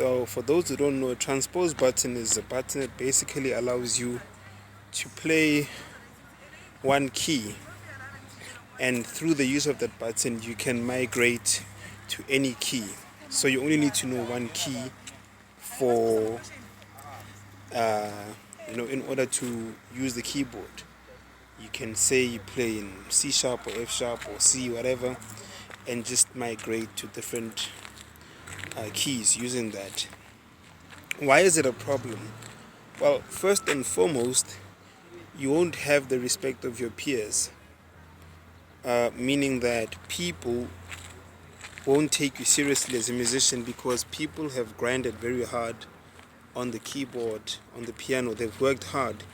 So for those who don't know, a transpose button is a button that basically allows you to play one key, and through the use of that button you can migrate to any key. So you only need to know one key for in order to use the keyboard. You can say you play in C sharp or F sharp or C, whatever, and just migrate to different keys using that. Why is it a problem? Well, first and foremost, you won't have the respect of your peers, meaning that people won't take you seriously as a musician because people have grinded very hard on the keyboard, on the piano. They've worked hard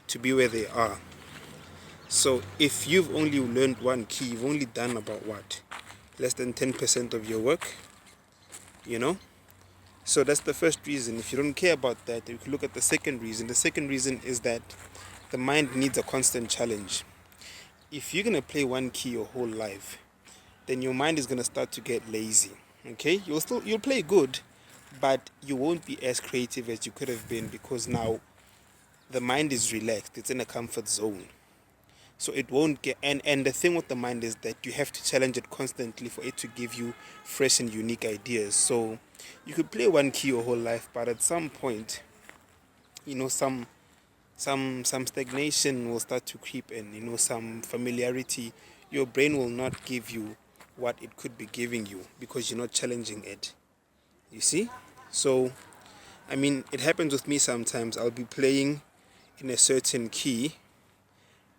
to be where they are. So if you've only learned one key, you've only done about what? Less than 10% of your work, So that's the first reason. If you don't care about that, you can look at the second reason. The second reason is that the mind needs a constant challenge. If you're going to play one key your whole life, then your mind is going to start to get lazy. Okay? You'll play good, but you won't be as creative as you could have been because now the mind is relaxed. It's in a comfort zone. So it won't get, and the thing with the mind is that you have to challenge it constantly for it to give you fresh and unique ideas. So you could play one key your whole life, but at some point, some stagnation will start to creep in, some familiarity. Your brain will not give you what it could be giving you because you're not challenging it. You see? So, it happens with me sometimes. I'll be playing in a certain key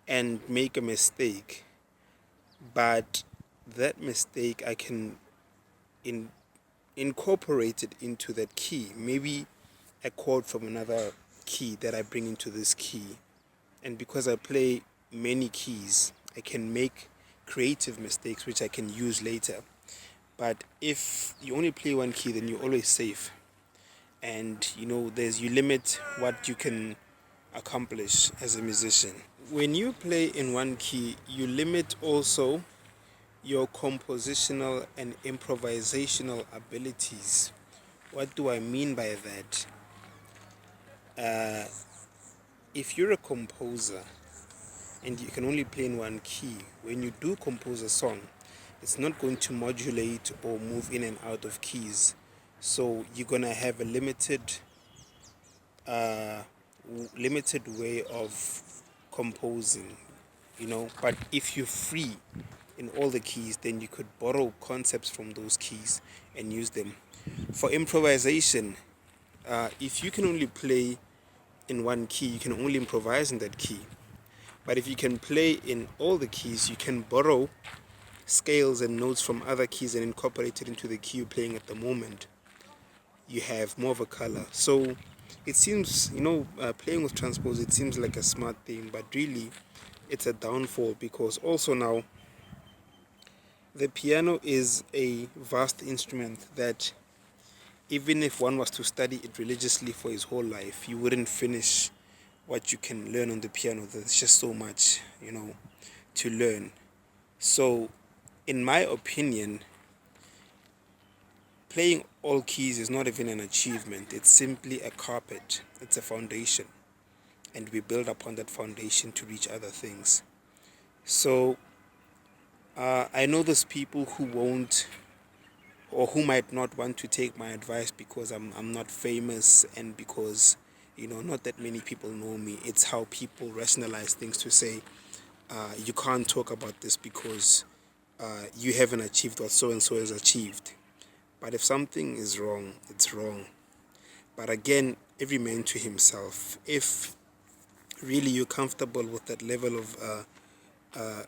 and make a mistake, but that mistake I can incorporate it into that key, maybe a chord from another key that I bring into this key, and because I play many keys I can make creative mistakes which I can use later. But if you only play one key, then you're always safe, and you limit what you can accomplish as a musician. When you play in one key, you limit also your compositional and improvisational abilities. What do I mean by that? If you're a composer and you can only play in one key, when you do compose a song, it's not going to modulate or move in and out of keys. So you're going to have a limited way of composing, but if you're free in all the keys, then you could borrow concepts from those keys and use them. For improvisation, if you can only play in one key, you can only improvise in that key. But if you can play in all the keys, you can borrow scales and notes from other keys and incorporate it into the key you're playing at the moment. You have more of a color. So it seems, playing with transpose, it seems like a smart thing, but really it's a downfall because also now the piano is a vast instrument that even if one was to study it religiously for his whole life, you wouldn't finish what you can learn on the piano. There's just so much, to learn. So in my opinion, playing all keys is not even an achievement. It's simply a carpet. It's a foundation. And we build upon that foundation to reach other things. So I know those people who won't or who might not want to take my advice because I'm not famous and because, not that many people know me. It's how people rationalize things to say, you can't talk about this because you haven't achieved what so-and-so has achieved. But if something is wrong, it's wrong. But again, every man to himself. If really you're comfortable with that level of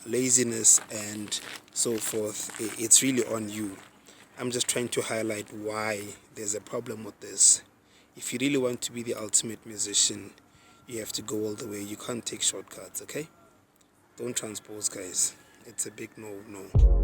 laziness and so forth, it's really on you. I'm just trying to highlight why there's a problem with this. If you really want to be the ultimate musician, you have to go all the way. You can't take shortcuts, okay? Don't transpose, guys. It's a big no.